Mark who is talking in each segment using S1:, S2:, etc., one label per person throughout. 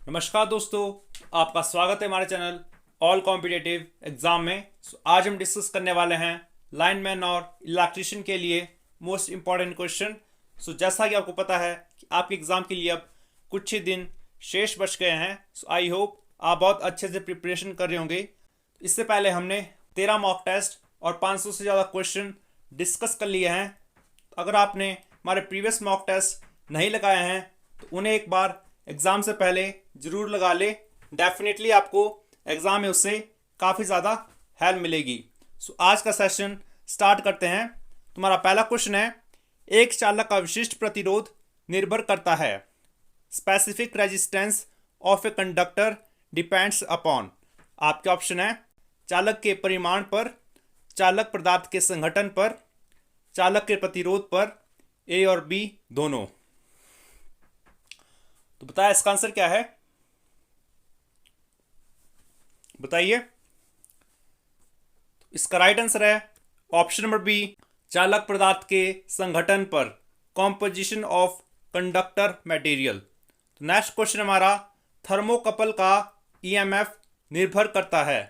S1: नमस्कार दोस्तों, आपका स्वागत है हमारे चैनल ऑल कॉम्पिटिटिव एग्जाम में। आज हम डिस्कस करने वाले हैं लाइनमैन और इलेक्ट्रीशियन के लिए मोस्ट इम्पॉर्टेंट क्वेश्चन। जैसा कि आपको पता है कि आपके एग्ज़ाम के लिए अब कुछ ही दिन शेष बच गए हैं। आई होप आप बहुत अच्छे से प्रिपरेशन कर रहे होंगे। इससे पहले हमने 13 मॉक टेस्ट और 500 से ज़्यादा क्वेश्चन डिस्कस कर लिए हैं। अगर आपने हमारे प्रीवियस मॉक टेस्ट नहीं लगाए हैं तो उन्हें एक बार एग्ज़ाम से पहले ज़रूर लगा ले। डेफिनेटली आपको एग्ज़ाम में उससे काफ़ी ज़्यादा हेल्प मिलेगी। आज का सेशन स्टार्ट करते हैं। तुम्हारा पहला क्वेश्चन है, एक चालक का विशिष्ट प्रतिरोध निर्भर करता है। Specific resistance of a conductor depends upon. आपके ऑप्शन है चालक के परिमाण पर, चालक पदार्थ के संगठन पर, चालक के प्रतिरोध पर, ए और बी दोनों। तो बताया इसका आंसर क्या है, बताइए। इसका राइट आंसर है ऑप्शन नंबर बी, चालक पदार्थ के संगठन पर, कॉम्पोजिशन ऑफ कंडक्टर मटेरियल। तो नेक्स्ट क्वेश्चन हमारा, थर्मोकपल का ईएमएफ निर्भर करता है।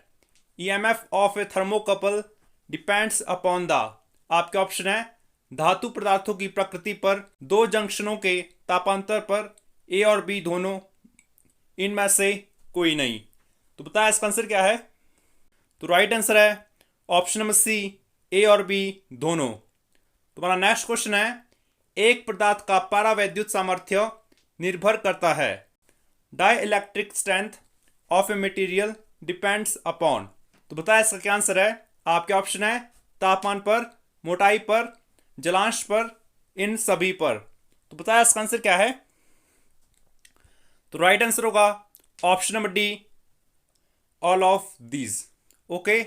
S1: EMF of A thermocouple depends upon the. आपके ऑप्शन है धातु पदार्थों की प्रकृति पर, दो जंक्शनों के तापांतर पर, ए और बी दोनों, इनमें से कोई नहीं। तो बताया इसका आंसर क्या है। तो राइट आंसर है ऑप्शन नंबर सी, ए और बी दोनों। तुम्हारा नेक्स्ट क्वेश्चन है, एक पदार्थ का परावैद्युत सामर्थ्य निर्भर करता है। Dielectric strength of a material depends upon. तो बताया इसका क्या आंसर है। आपके ऑप्शन है तापमान पर, मोटाई पर, जलांश पर, इन सभी पर। तो बताया इसका आंसर क्या है। तो राइट आंसर होगा option number D, all of these. Okay.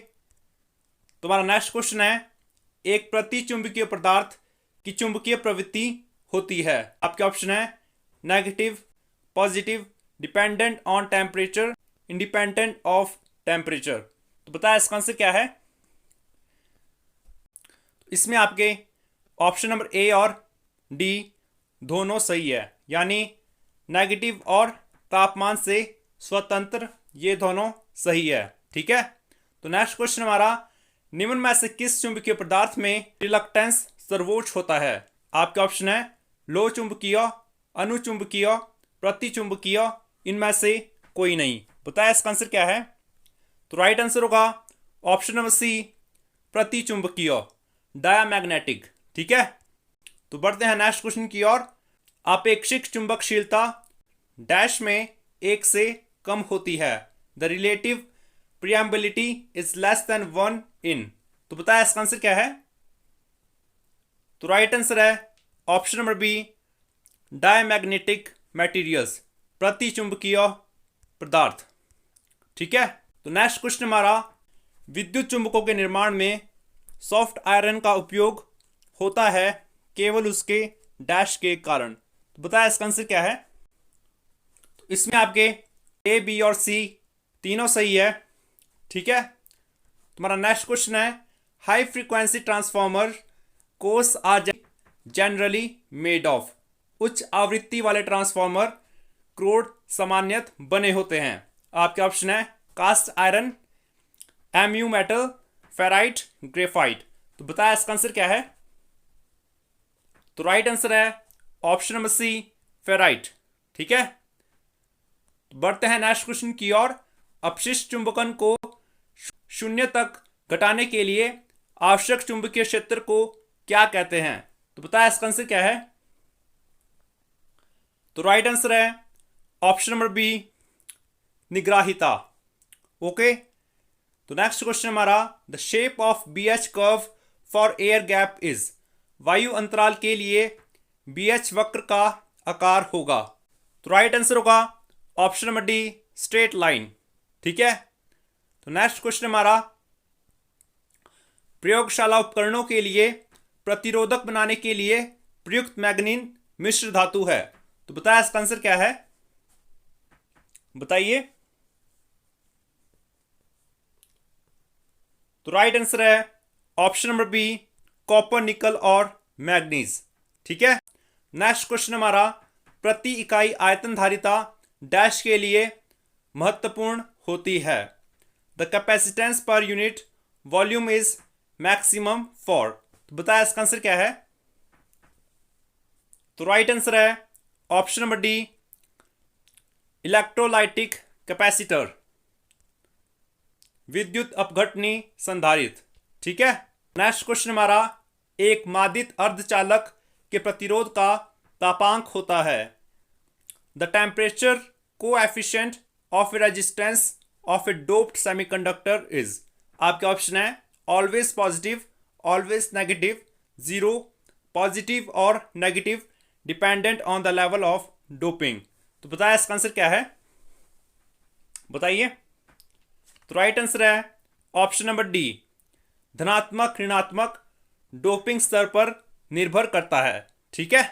S1: तुम्हारा नेक्स्ट क्वेश्चन है, एक प्रति चुंबकीय पदार्थ की चुंबकीय प्रवृत्ति होती है। आपके ऑप्शन है negative, positive, dependent on temperature, independent of temperature. तो बताया इसका आंसर क्या है। इसमें आपके ऑप्शन नंबर ए और डी दोनों सही है, यानी नेगेटिव और तापमान से स्वतंत्र, ये दोनों सही है। ठीक है। तो नेक्स्ट क्वेश्चन हमारा, निम्न में से किस चुंबकीय पदार्थ में रिलक्टेंस सर्वोच्च होता है। आपके ऑप्शन है लो चुंबकीय, अनुचुंबकीय, प्रतिचुंबकीय, इनमें से कोई नहीं। बताया इसका आंसर क्या है। तो राइट आंसर होगा ऑप्शन नंबर सी, प्रतिचुंबकीय, डायामैग्नेटिक। ठीक है। तो बढ़ते हैं नेक्स्ट क्वेश्चन की ओर। आपेक्षिक चुंबकशीलता डैश में एक से कम होती है। The relative permeability is less than 1 in. तो बताया इसका आंसर क्या है। तो राइट आंसर है option number B, diamagnetic materials, प्रतिचुंबकीय पदार्थ। ठीक है। तो नेक्स्ट क्वेश्चन हमारा, विद्युत चुंबकों के निर्माण में सॉफ्ट आयरन का उपयोग होता है केवल उसके डैश के कारण। तो बताया इसका आंसर क्या है। तो इसमें आपके ए, बी और सी तीनों सही है। ठीक है। तुम्हारा नेक्स्ट क्वेश्चन है, high frequency transformer cores are generally made of. उच्च आवृत्ति वाले ट्रांसफॉर्मर क्रोड सामान्यत बने होते हैं। आपके ऑप्शन है cast iron, mu metal, ferrite, graphite. तो बताया इसका आंसर क्या है। तो राइट आंसर है ऑप्शन नंबर सी, फेराइट। ठीक है। तो बढ़ते हैं नेक्स्ट क्वेश्चन की ओर। अपशिष्ट चुंबकन को शून्य तक घटाने के लिए आवश्यक चुंबकीय क्षेत्र को क्या कहते हैं। तो बताया इसका आंसर क्या है। तो राइट आंसर है ऑप्शन नंबर बी, निग्राहिता। ओके। तो नेक्स्ट क्वेश्चन हमारा, the shape of BH curve for air gap is. वायु अंतराल के लिए बीएच वक्र का आकार होगा। तो राइट आंसर होगा option number D, straight line. ठीक है। तो नेक्स्ट क्वेश्चन हमारा, प्रयोगशाला उपकरणों के लिए प्रतिरोधक बनाने के लिए प्रयुक्त मैग्नीन मिश्र धातु है। तो बताया इसका आंसर क्या है, बताइए। तो राइट आंसर है ऑप्शन नंबर बी, कॉपर, निकल और मैग्नीज। ठीक है। नेक्स्ट क्वेश्चन हमारा, प्रति इकाई आयतन धारिता डैश के लिए महत्वपूर्ण होती है। The capacitance per unit volume is maximum for. तो बताया इसका आंसर क्या है? तो राइट आंसर है option number D, electrolytic capacitor, विद्युत अपघटनी संधारित्र। ठीक है। नेक्स्ट क्वेश्चन हमारा, एक मादित अर्धचालक के प्रतिरोध का तापांक होता है। The temperature coefficient of resistance of a doped semiconductor is. आपके ऑप्शन है always positive, always negative, zero, positive और negative, dependent on the level of doping. तो बताया इसका आंसर क्या है? बताइए। तो राइट आंसर है ऑप्शन नंबर डी, धनात्मक ऋणात्मक डोपिंग स्तर पर निर्भर करता है। ठीक है।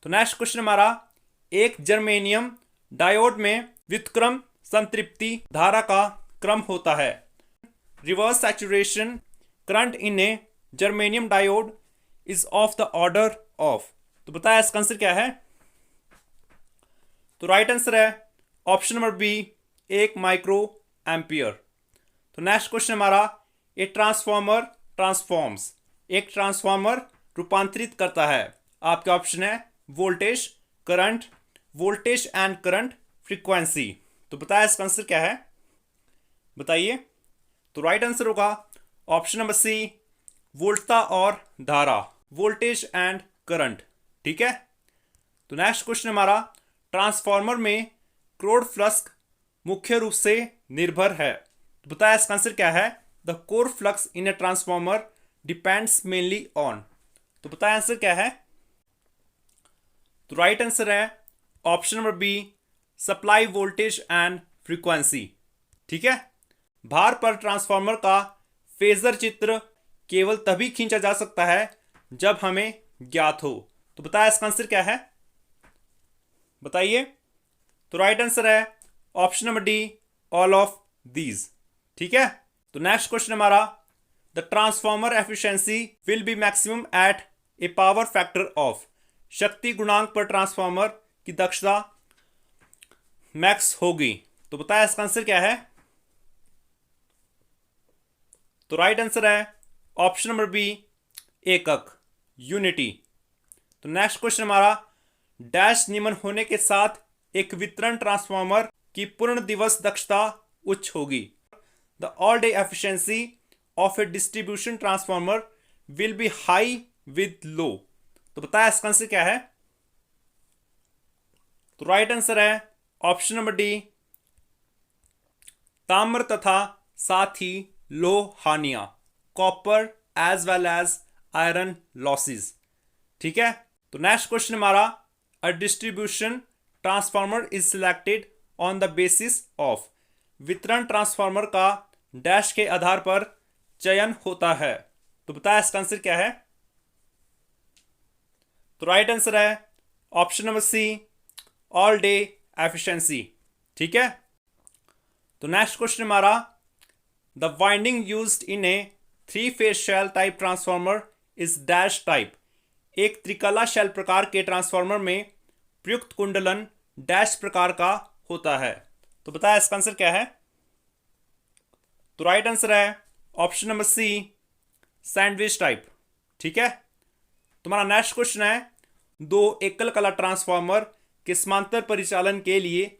S1: तो नेक्स्ट क्वेश्चन हमारा, एक जर्मेनियम डायोड में व्युत्क्रम संतृप्ति धारा का क्रम होता है। Reverse saturation current in a germanium diode is of the order of. तो बताया इसका आंसर क्या है? तो राइट आंसर है option number B, 1 micro ampere. तो नेक्स्ट क्वेश्चन हमारा, ए ट्रांसफॉर्मर ट्रांसफॉर्म्स। एक ट्रांसफॉर्मर रूपांतरित करता है। आपके ऑप्शन है voltage, current, voltage and current, frequency. तो बताया इसका आंसर क्या है? बताइए। तो राइट आंसर होगा ऑप्शन नंबर सी, वोल्टता और धारा, वोल्टेज एंड करंट। ठीक है। तो नेक्स्ट क्वेश्चन हमारा, ट्रांसफॉर्मर में कोर फ्लक्स मुख्य रूप से निर्भर है। तो बताया इसका आंसर क्या है? The core flux in a transformer depends mainly on. तो बताया आंसर क्या है? तो राइट आंसर है option number B, supply voltage and frequency. ठीक है। भार पर ट्रांसफॉर्मर का फेजर चित्र केवल तभी खींचा जा सकता है जब हमें ज्ञात हो। तो बताया इसका आंसर क्या है? बताइए। तो राइट आंसर है option number D, all of these. ठीक है। तो नेक्स्ट क्वेश्चन हमारा, the transformer efficiency will be maximum at a power factor of. शक्ति गुणांक पर ट्रांसफॉर्मर की दक्षता मैक्स होगी। तो बताया इसका आंसर क्या है? तो राइट आंसर है ऑप्शन नंबर बी, एकक, यूनिटी। तो नेक्स्ट क्वेश्चन हमारा, डैश निम्न होने के साथ एक वितरण ट्रांसफॉर्मर की पूर्ण दिवस दक्षता उच्च होगी। The all day efficiency of a distribution transformer will be high with low. तो बताया इसका आंसर क्या है? तो राइट आंसर है ऑप्शन नंबर डी, ताम्र तथा साथ ही लोह हानियां, copper as well as iron losses. ठीक है। तो नेक्स्ट क्वेश्चन हमारा, a distribution transformer is selected on the basis of. वितरण ट्रांसफॉर्मर का डैश के आधार पर चयन होता है। तो बताया इसका आंसर क्या है? तो राइट आंसर है option number C, all day efficiency. ठीक है। तो नेक्स्ट क्वेश्चन हमारा, the winding used in a three phase shell type transformer is dash type. एक त्रिकला शेल प्रकार के ट्रांसफॉर्मर में प्रयुक्त कुंडलन डैश प्रकार का होता है। तो बताया इसका आंसर क्या है? तो राइट आंसर है option number C, sandwich type. ठीक है। तुम्हारा नेक्स्ट क्वेश्चन है, दो एकल कला ट्रांसफॉर्मर के समांतर परिचालन के लिए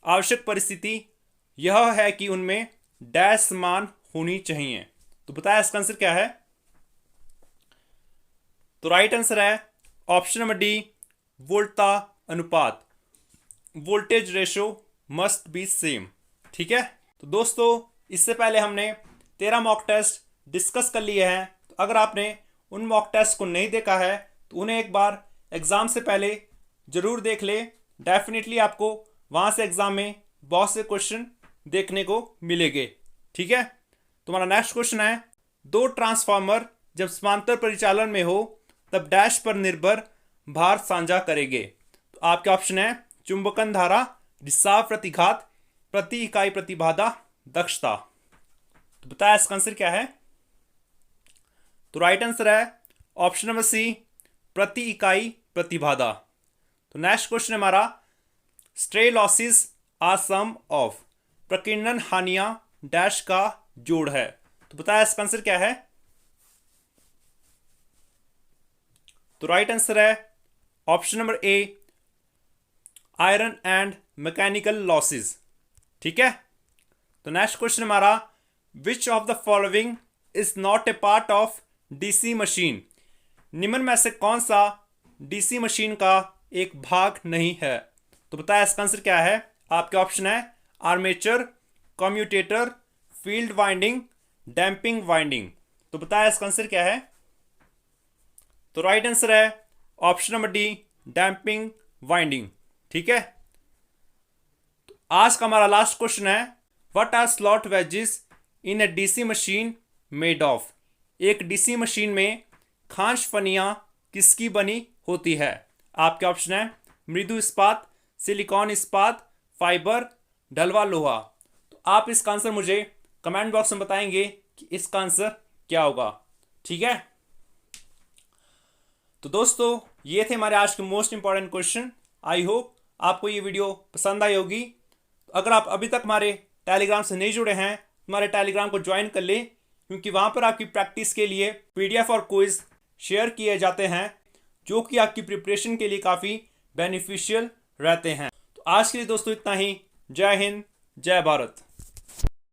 S1: आवश्यक परिस्थिति यह है कि उनमें डैश समान होनी चाहिए। तो बताया इसका आंसर क्या है? तो राइट आंसर है ऑप्शन नंबर डी, वोल्टता अनुपात, voltage ratio must be same. ठीक है। तो दोस्तों, इससे पहले हमने 13 मॉक टेस्ट डिस्कस कर लिए हैं। तो अगर आपने उन मॉक टेस्ट को नहीं देखा है तो उन्हें एक बार एग्ज़ाम से पहले ज़रूर देख ले। डेफिनेटली आपको वहाँ से एग्ज़ाम में बहुत से क्वेश्चन देखने को मिलेंगे। ठीक है। तुम्हारा नेक्स्ट क्वेश्चन है, दो ट्रांसफार्मर जब समांतर परिचालन में हो तब डैश पर निर्भर भार साझा करेंगे। तो आपके ऑप्शन है चुंबकन धारा, रिसाव प्रतिघात, प्रति इकाई प्रतिबाधा, दक्षता। तो बताया इसका आंसर क्या है? तो राइट आंसर है ऑप्शन नंबर सी, प्रति इकाई प्रतिबाधा। तो नेक्स्ट क्वेश्चन हमारा, stray losses are sum of, प्रकीर्णन हानियां डैश का जोड़ है। तो बताया इसका आंसर क्या है? तो राइट आंसर है option number A, iron and mechanical losses. ठीक है। तो नेक्स्ट क्वेश्चन हमारा, which of the following is not a part of DC machine, निम्न में से कौन सा डीसी मशीन का एक भाग नहीं है। तो बताया इसका आंसर क्या है? आपके ऑप्शन है armature, commutator, field winding, damping winding. तो बताया इसका आंसर क्या है? तो राइट आंसर है option number D, damping winding. ठीक है। तो आज का हमारा लास्ट क्वेश्चन है, what are slot wedges in a DC machine made of, एक डीसी मशीन में खांच फनियां किसकी बनी होती है। आपके ऑप्शन है मृदु इस्पात, सिलिकॉन इस्पात, फाइबर, ढलवा लोहा। तो आप इसका आंसर मुझे कमेंट बॉक्स में बताएंगे कि इसका आंसर क्या होगा। ठीक है। तो दोस्तों ये थे हमारे आज के most important question. I hope आपको ये वीडियो पसंद आई होगी। तो अगर आप अभी तक हमारे टेलीग्राम से नहीं जुड़े हैं, हमारे टेलीग्राम को ज्वाइन कर लें, क्योंकि वहाँ पर आपकी प्रैक्टिस के लिए पीडीएफ और क्विज शेयर किए जाते हैं, जो कि आपकी प्रिपरेशन के लिए काफ़ी बेनिफिशियल रहते हैं। तो आज के लिए दोस्तों इतना ही। जय हिंद, जय भारत।